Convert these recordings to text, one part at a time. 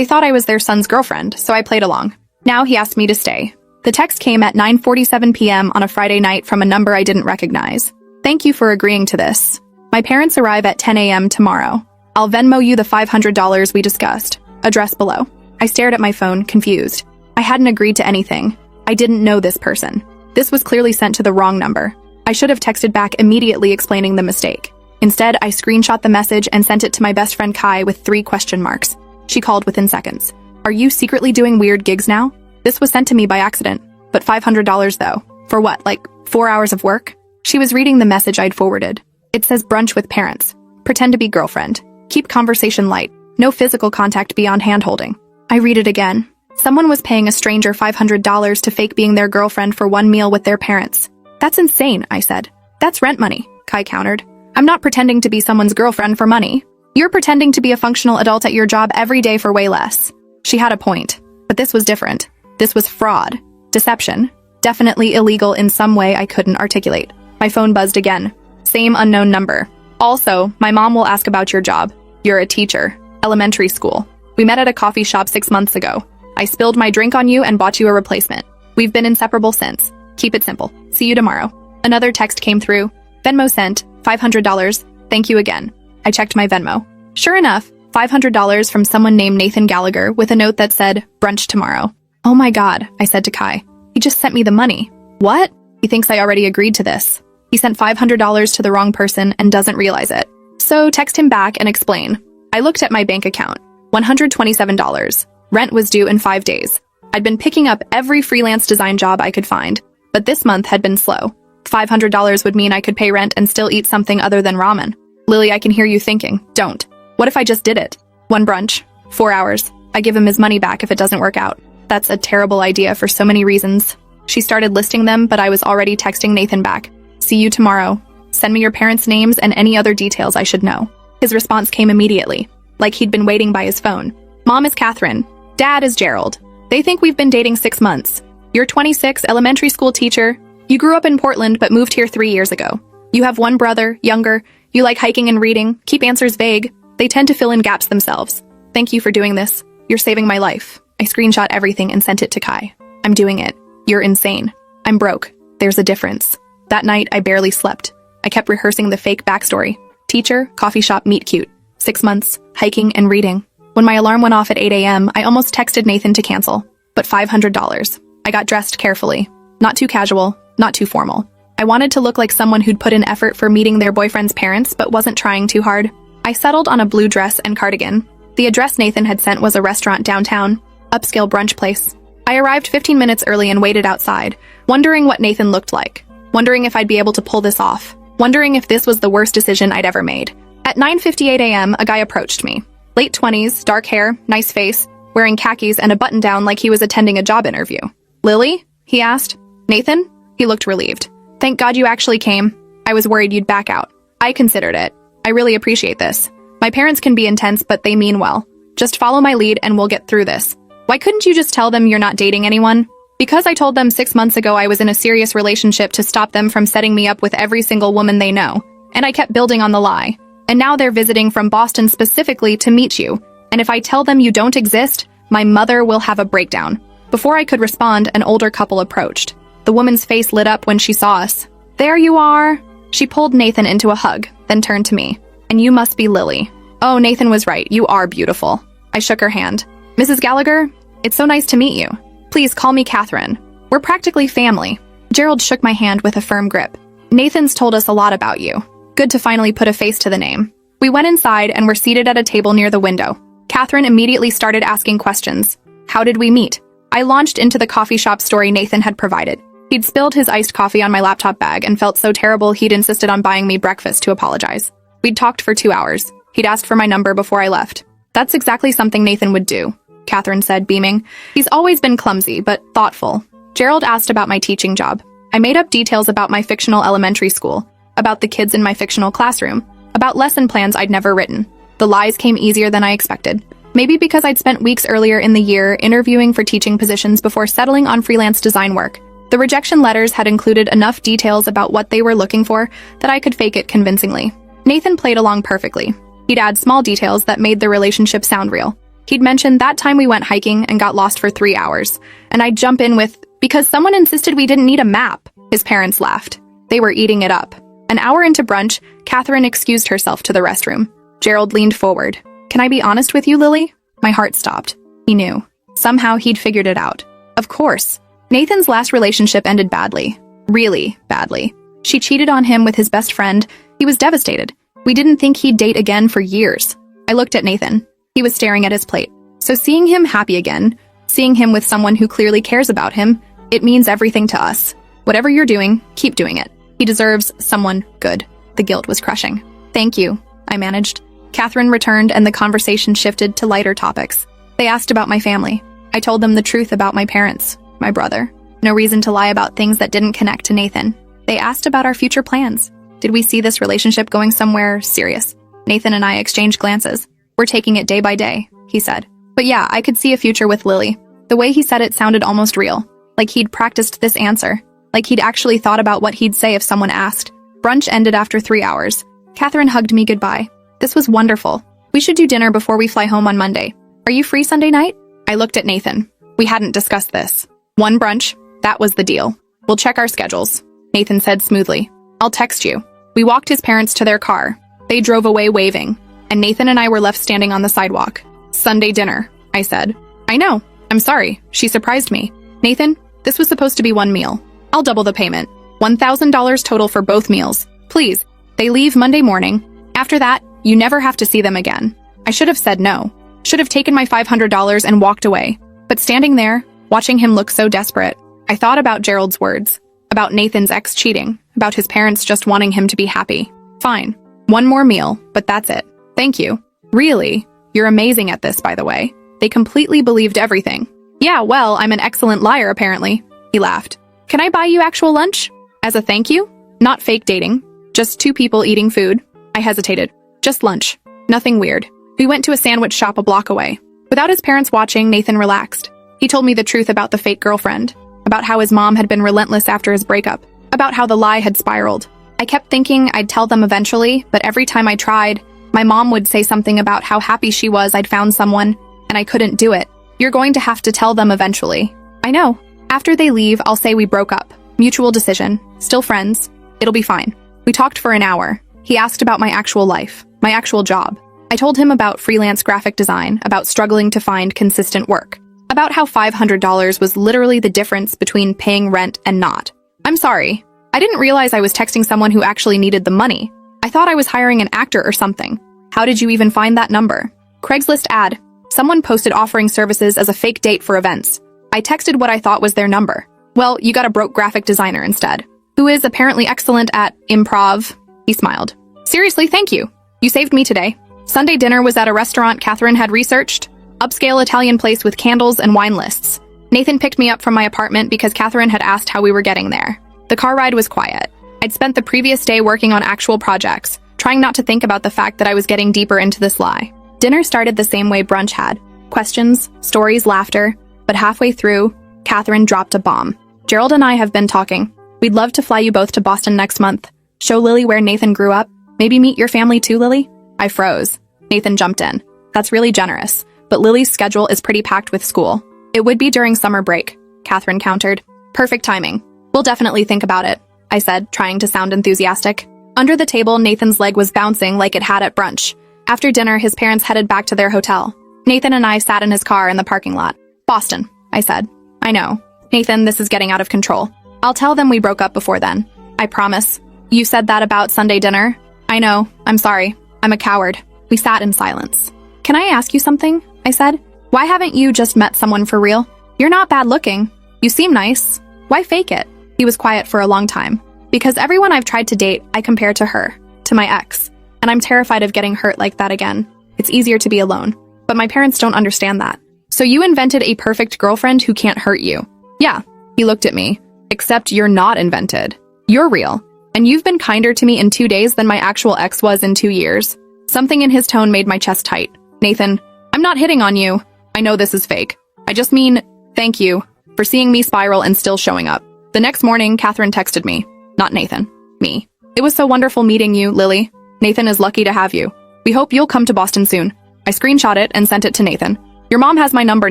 They thought I was their son's girlfriend, so I played along. Now he asked me to stay. The text came at 9:47 p.m. on a Friday night from a number I didn't recognize. Thank you for agreeing to this. My parents arrive at 10 a.m. tomorrow. I'll Venmo you the $500 we discussed. Address below. I stared at my phone, confused. I hadn't agreed to anything. I didn't know this person. This was clearly sent to the wrong number. I should have texted back immediately explaining the mistake. Instead, I screenshot the message and sent it to my best friend Kai with 3 question marks. She called within seconds. Are you secretly doing weird gigs now? This was sent to me by accident. But $500 though. For what, like 4 hours of work? She was reading the message I'd forwarded. It says brunch with parents. Pretend to be girlfriend. Keep conversation light. No physical contact beyond hand-holding. I read it again. Someone was paying a stranger $500 to fake being their girlfriend for one meal with their parents. That's insane, I said. That's rent money, Kai countered. I'm not pretending to be someone's girlfriend for money. You're pretending to be a functional adult at your job every day for way less. She had a point. But this was different. This was fraud. Deception. Definitely illegal in some way I couldn't articulate. My phone buzzed again. Same unknown number. Also, my mom will ask about your job. You're a teacher. Elementary school. We met at a coffee shop 6 months ago. I spilled my drink on you and bought you a replacement. We've been inseparable since. Keep it simple. See you tomorrow. Another text came through. Venmo sent. $500. Thank you again. I checked my Venmo. Sure enough, $500 from someone named Nathan Gallagher with a note that said, brunch tomorrow. Oh my God, I said to Kai. He just sent me the money. What? He thinks I already agreed to this. He sent $500 to the wrong person and doesn't realize it. So text him back and explain. I looked at my bank account. $127. Rent was due in 5 days. I'd been picking up every freelance design job I could find, but this month had been slow. $500 would mean I could pay rent and still eat something other than ramen. Lily, I can hear you thinking, don't. What if I just did it? One brunch, 4 hours. I give him his money back if it doesn't work out. That's a terrible idea for so many reasons. She started listing them, but I was already texting Nathan back. See you tomorrow. Send me your parents' names and any other details I should know. His response came immediately, like he'd been waiting by his phone. Mom is Catherine. Dad is Gerald. They think we've been dating 6 months. You're 26, elementary school teacher. You grew up in Portland but moved here 3 years ago. You have one brother, younger. You like hiking and reading. Keep answers vague. They tend to fill in gaps themselves. Thank you for doing this. You're saving my life. I screenshot everything and sent it to Kai. I'm doing it. You're insane. I'm broke. There's a difference. That night, I barely slept. I kept rehearsing the fake backstory. Teacher, coffee shop, meet cute. 6 months, hiking and reading. When my alarm went off at 8 a.m., I almost texted Nathan to cancel. But $500. I got dressed carefully. Not too casual, not too formal. I wanted to look like someone who'd put in effort for meeting their boyfriend's parents, but wasn't trying too hard. I settled on a blue dress and cardigan. The address Nathan had sent was a restaurant downtown, upscale brunch place. I arrived 15 minutes early and waited outside, wondering what Nathan looked like, wondering if I'd be able to pull this off, wondering if this was the worst decision I'd ever made. At 9:58 a.m., a guy approached me. Late 20s, dark hair, nice face, wearing khakis and a button-down like he was attending a job interview. Lily? He asked. Nathan? He looked relieved. Thank God you actually came. I was worried you'd back out. I considered it. I really appreciate this. My parents can be intense, but they mean well. Just follow my lead and we'll get through this. Why couldn't you just tell them you're not dating anyone? Because I told them 6 months ago I was in a serious relationship to stop them from setting me up with every single woman they know. And I kept building on the lie. And now they're visiting from Boston specifically to meet you. And if I tell them you don't exist, my mother will have a breakdown. Before I could respond, an older couple approached. The woman's face lit up when she saw us. There you are. She pulled Nathan into a hug, then turned to me. And you must be Lily. Oh, Nathan was right. You are beautiful. I shook her hand. Mrs. Gallagher, it's so nice to meet you. Please call me Catherine. We're practically family. Gerald shook my hand with a firm grip. Nathan's told us a lot about you. Good to finally put a face to the name. We went inside and were seated at a table near the window. Catherine immediately started asking questions. How did we meet? I launched into the coffee shop story Nathan had provided. He'd spilled his iced coffee on my laptop bag and felt so terrible he'd insisted on buying me breakfast to apologize. We'd talked for 2 hours. He'd asked for my number before I left. That's exactly something Nathan would do, Catherine said, beaming. He's always been clumsy, but thoughtful. Gerald asked about my teaching job. I made up details about my fictional elementary school, about the kids in my fictional classroom, about lesson plans I'd never written. The lies came easier than I expected. Maybe because I'd spent weeks earlier in the year interviewing for teaching positions before settling on freelance design work. The rejection letters had included enough details about what they were looking for that I could fake it convincingly. Nathan played along perfectly. He'd add small details that made the relationship sound real. He'd mentioned that time we went hiking and got lost for 3 hours, and I'd jump in with, because someone insisted we didn't need a map. His parents laughed. They were eating it up. An hour into brunch, Catherine excused herself to the restroom. Gerald leaned forward. Can I be honest with you, Lily? My heart stopped. He knew. Somehow he'd figured it out. Of course. Nathan's last relationship ended badly. Really badly. She cheated on him with his best friend. He was devastated. We didn't think he'd date again for years. I looked at Nathan. He was staring at his plate. So seeing him happy again, seeing him with someone who clearly cares about him, it means everything to us. Whatever you're doing, keep doing it. He deserves someone good. The guilt was crushing. Thank you, I managed. Catherine returned and the conversation shifted to lighter topics. They asked about my family. I told them the truth about my parents, my brother. No reason to lie about things that didn't connect to Nathan. They asked about our future plans. Did we see this relationship going somewhere serious? Nathan and I exchanged glances. We're taking it day by day, he said. But yeah, I could see a future with Lily. The way he said it sounded almost real. Like he'd practiced this answer. Like he'd actually thought about what he'd say if someone asked. Brunch ended after 3 hours. Catherine hugged me goodbye. This was wonderful. We should do dinner before we fly home on Monday. Are you free Sunday night? I looked at Nathan. We hadn't discussed this. One brunch, that was the deal. We'll check our schedules, Nathan said smoothly. I'll text you. We walked his parents to their car. They drove away waving, and Nathan and I were left standing on the sidewalk. Sunday dinner, I said. I know. I'm sorry. She surprised me. Nathan, this was supposed to be one meal. I'll double the payment. $1,000 total for both meals. Please. They leave Monday morning. After that, you never have to see them again. I should have said no. Should have taken my $500 and walked away. But standing there, watching him look so desperate, I thought about Gerald's words. About Nathan's ex cheating. About his parents just wanting him to be happy. Fine. One more meal, but that's it. Thank you. Really? You're amazing at this, by the way. They completely believed everything. Yeah, well, I'm an excellent liar, apparently. He laughed. Can I buy you actual lunch? As a thank you? Not fake dating. Just two people eating food. I hesitated. Just lunch. Nothing weird. We went to a sandwich shop a block away. Without his parents watching, Nathan relaxed. He told me the truth about the fake girlfriend. About how his mom had been relentless after his breakup. About how the lie had spiraled. I kept thinking I'd tell them eventually, but every time I tried, my mom would say something about how happy she was I'd found someone, and I couldn't do it. You're going to have to tell them eventually. I know. After they leave, I'll say we broke up. Mutual decision. Still friends. It'll be fine. We talked for an hour. He asked about my actual life, my actual job. I told him about freelance graphic design, about struggling to find consistent work, about how $500 was literally the difference between paying rent and not. I'm sorry. I didn't realize I was texting someone who actually needed the money. I thought I was hiring an actor or something. How did you even find that number? Craigslist ad. Someone posted offering services as a fake date for events. I texted what I thought was their number. Well, you got a broke graphic designer instead, who is apparently excellent at improv. He smiled. Seriously, thank you. You saved me today. Sunday dinner was at a restaurant Catherine had researched. Upscale Italian place with candles and wine lists. Nathan picked me up from my apartment because Catherine had asked how we were getting there. The car ride was quiet. I'd spent the previous day working on actual projects, trying not to think about the fact that I was getting deeper into this lie. Dinner started the same way brunch had. Questions, stories, laughter. But halfway through, Catherine dropped a bomb. Gerald and I have been talking. We'd love to fly you both to Boston next month. Show Lily where Nathan grew up. Maybe meet your family too, Lily? I froze. Nathan jumped in. That's really generous, but Lily's schedule is pretty packed with school. It would be during summer break, Catherine countered. Perfect timing. We'll definitely think about it, I said, trying to sound enthusiastic. Under the table, Nathan's leg was bouncing like it had at brunch. After dinner, his parents headed back to their hotel. Nathan and I sat in his car in the parking lot. Boston, I said. I know. Nathan, this is getting out of control. I'll tell them we broke up before then. I promise. You said that about Sunday dinner? I know. I'm sorry. I'm a coward. We sat in silence. Can I ask you something? I said. Why haven't you just met someone for real? You're not bad looking. You seem nice. Why fake it? He was quiet for a long time. Because everyone I've tried to date, I compare to her, to my ex. And I'm terrified of getting hurt like that again. It's easier to be alone. But my parents don't understand that. So you invented a perfect girlfriend who can't hurt you. Yeah. He looked at me. Except you're not invented. You're real. And you've been kinder to me in 2 days than my actual ex was in 2 years. Something in his tone made my chest tight. Nathan, I'm not hitting on you. I know this is fake. I just mean, thank you for seeing me spiral and still showing up. The next morning, Catherine texted me. Not Nathan. Me. It was so wonderful meeting you, Lily. Nathan is lucky to have you. We hope you'll come to Boston soon. I screenshot it and sent it to Nathan. Your mom has my number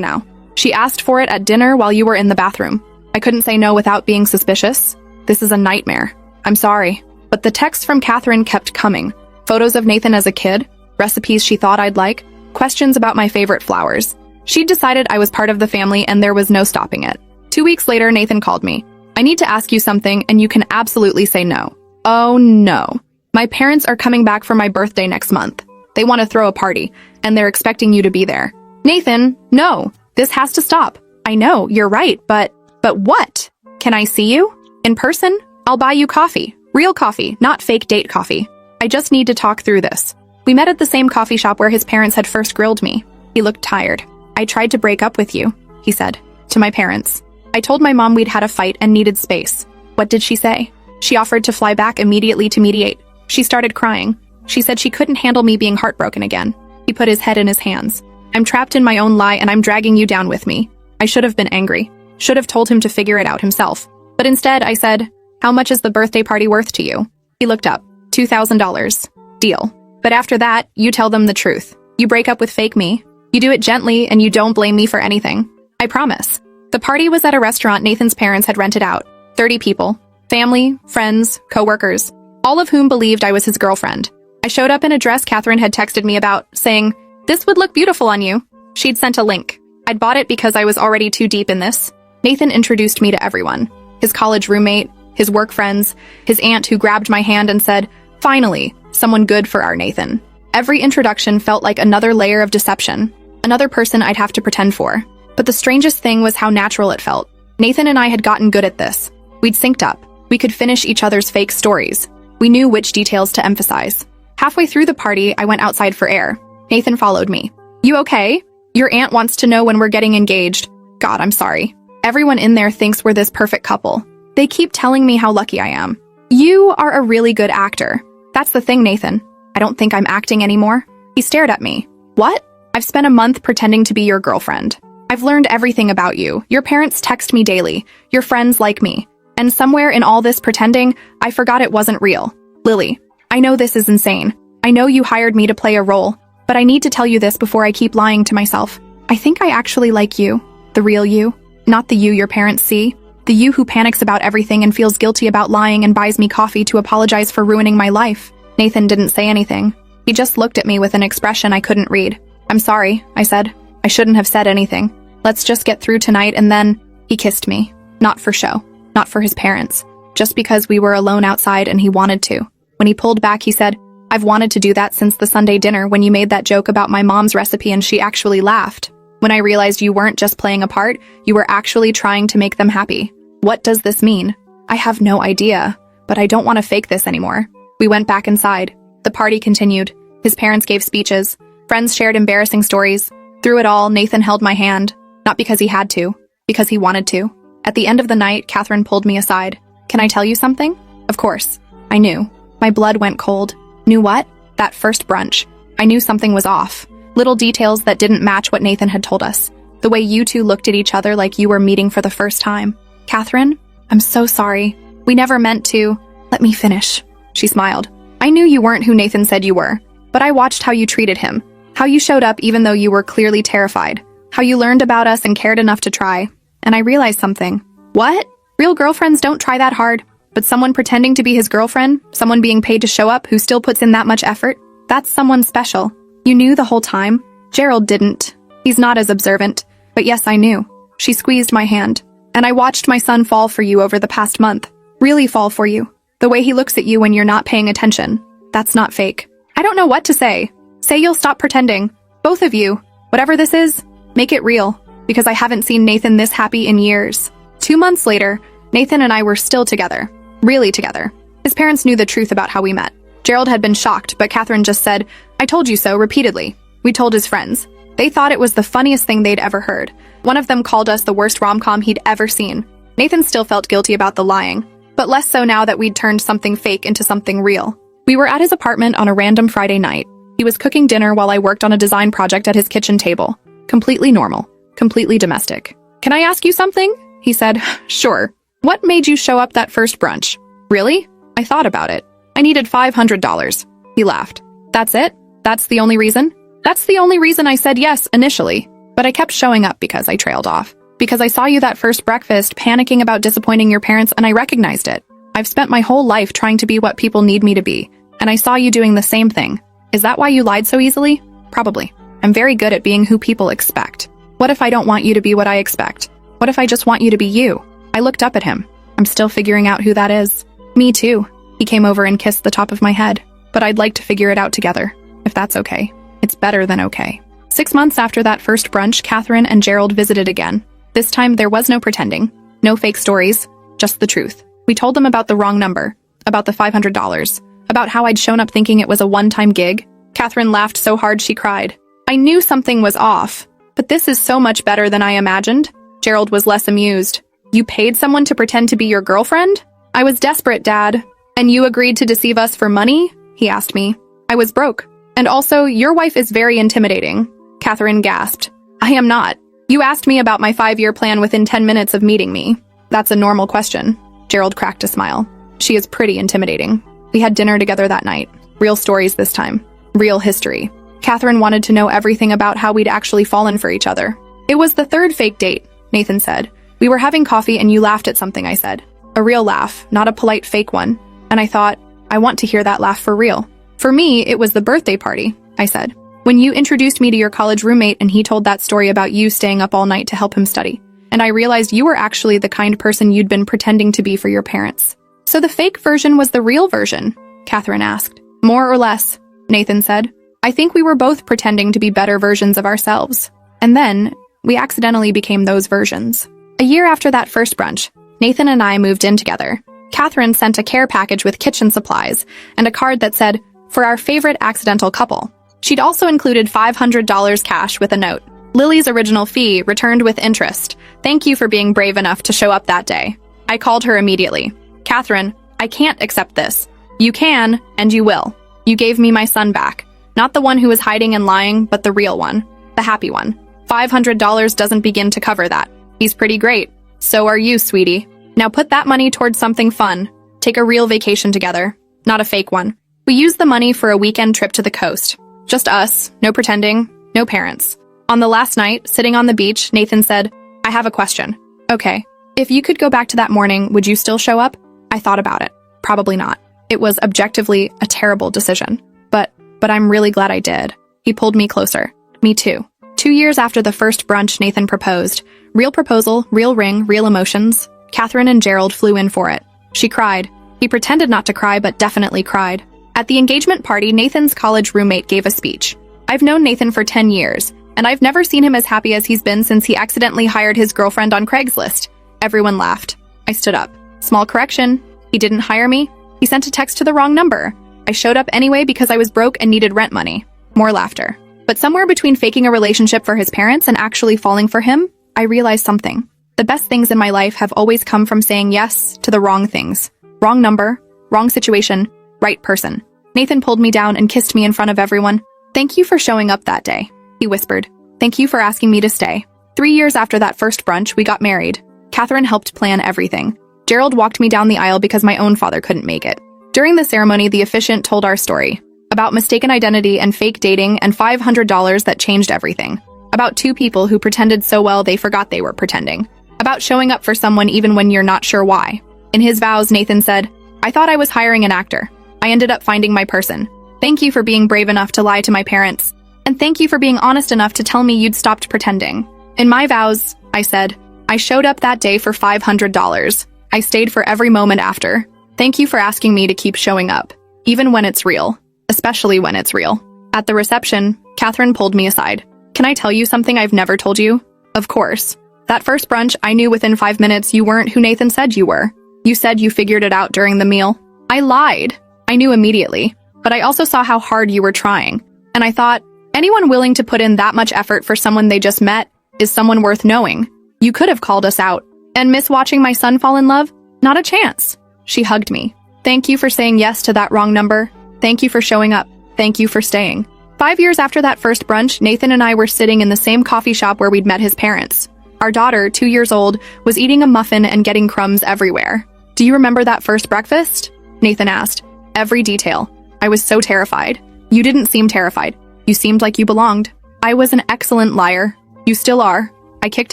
now. She asked for it at dinner while you were in the bathroom. I couldn't say no without being suspicious. This is a nightmare. I'm sorry. But the texts from Catherine kept coming. Photos of Nathan as a kid, recipes she thought I'd like, questions about my favorite flowers. She'd decided I was part of the family and there was no stopping it. 2 weeks later, Nathan called me. I need to ask you something and you can absolutely say no. Oh no. My parents are coming back for my birthday next month. They want to throw a party, and they're expecting you to be there. Nathan, no. This has to stop. I know, you're right, but what? Can I see you? In person? I'll buy you coffee. Real coffee, not fake date coffee. I just need to talk through this. We met at the same coffee shop where his parents had first grilled me. He looked tired. I tried to break up with you, he said, to my parents. I told my mom we'd had a fight and needed space. What did she say? She offered to fly back immediately to mediate. She started crying. She said she couldn't handle me being heartbroken again. He put his head in his hands. I'm trapped in my own lie and I'm dragging you down with me. I should have been angry. Should have told him to figure it out himself. But instead, I said, how much is the birthday party worth to you? He looked up. $2,000. Deal. But after that, you tell them the truth. You break up with fake me. You do it gently and you don't blame me for anything. I promise. The party was at a restaurant Nathan's parents had rented out. 30 people. Family, friends, co-workers. All of whom believed I was his girlfriend. I showed up in a dress Catherine had texted me about, saying, this would look beautiful on you. She'd sent a link. I'd bought it because I was already too deep in this. Nathan introduced me to everyone. His college roommate, his work friends, his aunt who grabbed my hand and said, finally, someone good for our Nathan. Every introduction felt like another layer of deception, another person I'd have to pretend for. But the strangest thing was how natural it felt. Nathan and I had gotten good at this. We'd synced up. We could finish each other's fake stories. We knew which details to emphasize. Halfway through the party, I went outside for air. Nathan followed me. You okay? Your aunt wants to know when we're getting engaged. God, I'm sorry. Everyone in there thinks we're this perfect couple. They keep telling me how lucky I am. You are a really good actor. That's the thing, Nathan. I don't think I'm acting anymore. He stared at me. What? I've spent a month pretending to be your girlfriend. I've learned everything about you. Your parents text me daily. Your friends like me. And somewhere in all this pretending, I forgot it wasn't real. Lily, I know this is insane. I know you hired me to play a role, but I need to tell you this before I keep lying to myself. I think I actually like you. The real you. Not the you your parents see. The you who panics about everything and feels guilty about lying and buys me coffee to apologize for ruining my life. Nathan didn't say anything. He just looked at me with an expression I couldn't read. I'm sorry, I said. I shouldn't have said anything. Let's just get through tonight and then... He kissed me. Not for show. Not for his parents. Just because we were alone outside and he wanted to. When he pulled back, he said, I've wanted to do that since the Sunday dinner when you made that joke about my mom's recipe and she actually laughed. When I realized you weren't just playing a part, you were actually trying to make them happy. What does this mean? I have no idea, but I don't want to fake this anymore. We went back inside. The party continued. His parents gave speeches. Friends shared embarrassing stories. Through it all, Nathan held my hand. Not because he had to, because he wanted to. At the end of the night, Catherine pulled me aside. Can I tell you something? Of course. I knew. My blood went cold. Knew what? That first brunch. I knew something was off. Little details that didn't match what Nathan had told us. The way you two looked at each other like you were meeting for the first time. Catherine, I'm so sorry. We never meant to. Let me finish. She smiled. I knew you weren't who Nathan said you were, but I watched how you treated him. How you showed up even though you were clearly terrified. How you learned about us and cared enough to try. And I realized something. What? Real girlfriends don't try that hard. But someone pretending to be his girlfriend, someone being paid to show up who still puts in that much effort, that's someone special. You knew the whole time. Gerald didn't. He's not as observant. But yes, I knew. She squeezed my hand. And I watched my son fall for you over the past month. Really fall for you. The way he looks at you when you're not paying attention. That's not fake. I don't know what to say. Say you'll stop pretending. Both of you. Whatever this is, make it real. Because I haven't seen Nathan this happy in years. 2 months later, Nathan and I were still together. Really together. His parents knew the truth about how we met. Gerald had been shocked, but Catherine just said, I told you so, repeatedly. We told his friends. They thought it was the funniest thing they'd ever heard. One of them called us the worst rom-com he'd ever seen. Nathan still felt guilty about the lying, but less so now that we'd turned something fake into something real. We were at his apartment on a random Friday night. He was cooking dinner while I worked on a design project at his kitchen table. Completely normal. Completely domestic. Can I ask you something? He said, sure. What made you show up that first brunch? Really? I thought about it. I needed $500. He laughed. That's it? That's the only reason? That's the only reason I said yes initially. But I kept showing up because I trailed off. Because I saw you that first breakfast, panicking about disappointing your parents, and I recognized it. I've spent my whole life trying to be what people need me to be, and I saw you doing the same thing. Is that why you lied so easily? Probably. I'm very good at being who people expect. What if I don't want you to be what I expect? What if I just want you to be you? I looked up at him. I'm still figuring out who that is. Me too. He came over and kissed the top of my head. But I'd like to figure it out together, if that's okay. It's better than okay. 6 months after that first brunch, Catherine and Gerald visited again. This time, there was no pretending, no fake stories, just the truth. We told them about the wrong number, about the $500, about how I'd shown up thinking it was a one-time gig. Catherine laughed so hard she cried. I knew something was off, but this is so much better than I imagined. Gerald was less amused. You paid someone to pretend to be your girlfriend? I was desperate, Dad. And you agreed to deceive us for money? He asked me. I was broke. And also, your wife is very intimidating. Catherine gasped. I am not. You asked me about my 5-year plan within 10 minutes of meeting me. That's a normal question. Gerald cracked a smile. She is pretty intimidating. We had dinner together that night. Real stories this time. Real history. Catherine wanted to know everything about how we'd actually fallen for each other. It was the third fake date, Nathan said. We were having coffee and you laughed at something I said. A real laugh, not a polite fake one. And I thought, I want to hear that laugh for real. For me, it was the birthday party, I said. When you introduced me to your college roommate and he told that story about you staying up all night to help him study. And I realized you were actually the kind person you'd been pretending to be for your parents. So the fake version was the real version? Catherine asked. More or less, Nathan said. I think we were both pretending to be better versions of ourselves. And then, we accidentally became those versions. A year after that first brunch, Nathan and I moved in together. Catherine sent a care package with kitchen supplies and a card that said, for our favorite accidental couple. She'd also included $500 cash with a note. Lily's original fee returned with interest. Thank you for being brave enough to show up that day. I called her immediately. Catherine, I can't accept this. You can, and you will. You gave me my son back. Not the one who was hiding and lying, but the real one. The happy one. $500 doesn't begin to cover that. He's pretty great. So are you, sweetie. Now put that money towards something fun. Take a real vacation together. Not a fake one. We used the money for a weekend trip to the coast. Just us, no pretending, no parents. On the last night, sitting on the beach, Nathan said, I have a question. Okay, if you could go back to that morning, would you still show up? I thought about it. Probably not. It was objectively a terrible decision. But I'm really glad I did. He pulled me closer. Me too. 2 years after the first brunch, Nathan proposed. Real proposal, real ring, real emotions. Catherine and Gerald flew in for it. She cried. He pretended not to cry, but definitely cried. At the engagement party, Nathan's college roommate gave a speech. I've known Nathan for 10 years, and I've never seen him as happy as he's been since he accidentally hired his girlfriend on Craigslist. Everyone laughed. I stood up. Small correction. He didn't hire me. He sent a text to the wrong number. I showed up anyway because I was broke and needed rent money. More laughter. But somewhere between faking a relationship for his parents and actually falling for him, I realized something. The best things in my life have always come from saying yes to the wrong things. Wrong number, wrong situation, right person. Nathan pulled me down and kissed me in front of everyone. Thank you for showing up that day, he whispered. Thank you for asking me to stay. 3 years after that first brunch, we got married. Catherine helped plan everything. Gerald walked me down the aisle because my own father couldn't make it. During the ceremony, the officiant told our story. About mistaken identity and fake dating and $500 that changed everything. About 2 people who pretended so well they forgot they were pretending. About showing up for someone even when you're not sure why. In his vows, Nathan said, I thought I was hiring an actor. I ended up finding my person. Thank you for being brave enough to lie to my parents. And thank you for being honest enough to tell me you'd stopped pretending. In my vows, I said, I showed up that day for $500. I stayed for every moment after. Thank you for asking me to keep showing up, even when it's real, especially when it's real. At the reception, Catherine pulled me aside. Can I tell you something I've never told you? Of course. That first brunch, I knew within 5 minutes you weren't who Nathan said you were. You said you figured it out during the meal. I lied. I knew immediately, but I also saw how hard you were trying. And I thought, anyone willing to put in that much effort for someone they just met is someone worth knowing. You could have called us out. And miss watching my son fall in love? Not a chance. She hugged me. Thank you for saying yes to that wrong number. Thank you for showing up. Thank you for staying. 5 years after that first brunch, Nathan and I were sitting in the same coffee shop where we'd met his parents. Our daughter, 2 years old, was eating a muffin and getting crumbs everywhere. Do you remember that first breakfast? Nathan asked. Every detail. I was so terrified. You didn't seem terrified. You seemed like you belonged. I was an excellent liar. You still are. I kicked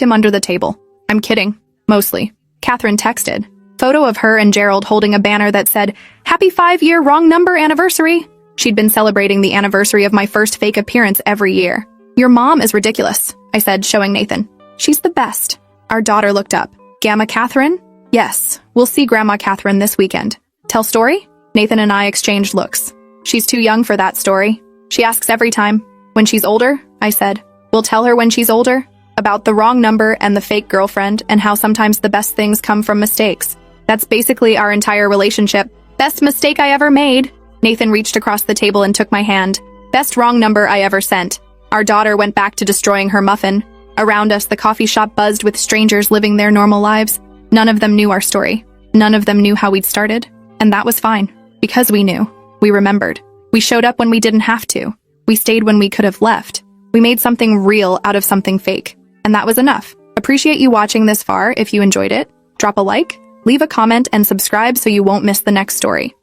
him under the table. I'm kidding. Mostly. Catherine texted. Photo of her and Gerald holding a banner that said, Happy 5-year wrong number anniversary. She'd been celebrating the anniversary of my first fake appearance every year. Your mom is ridiculous, I said, showing Nathan. She's the best. Our daughter looked up. Gamma Catherine? Yes, we'll see Grandma Catherine this weekend. Tell story? Nathan and I exchanged looks. She's too young for that story. She asks every time. When she's older, I said. We'll tell her when she's older. About the wrong number and the fake girlfriend and how sometimes the best things come from mistakes. That's basically our entire relationship. Best mistake I ever made. Nathan reached across the table and took my hand. Best wrong number I ever sent. Our daughter went back to destroying her muffin. Around us, the coffee shop buzzed with strangers living their normal lives. None of them knew our story. None of them knew how we'd started. And that was fine. Because we knew. We remembered. We showed up when we didn't have to. We stayed when we could have left. We made something real out of something fake. And that was enough. Appreciate you watching this far. If you enjoyed it, drop a like, leave a comment, and subscribe so you won't miss the next story.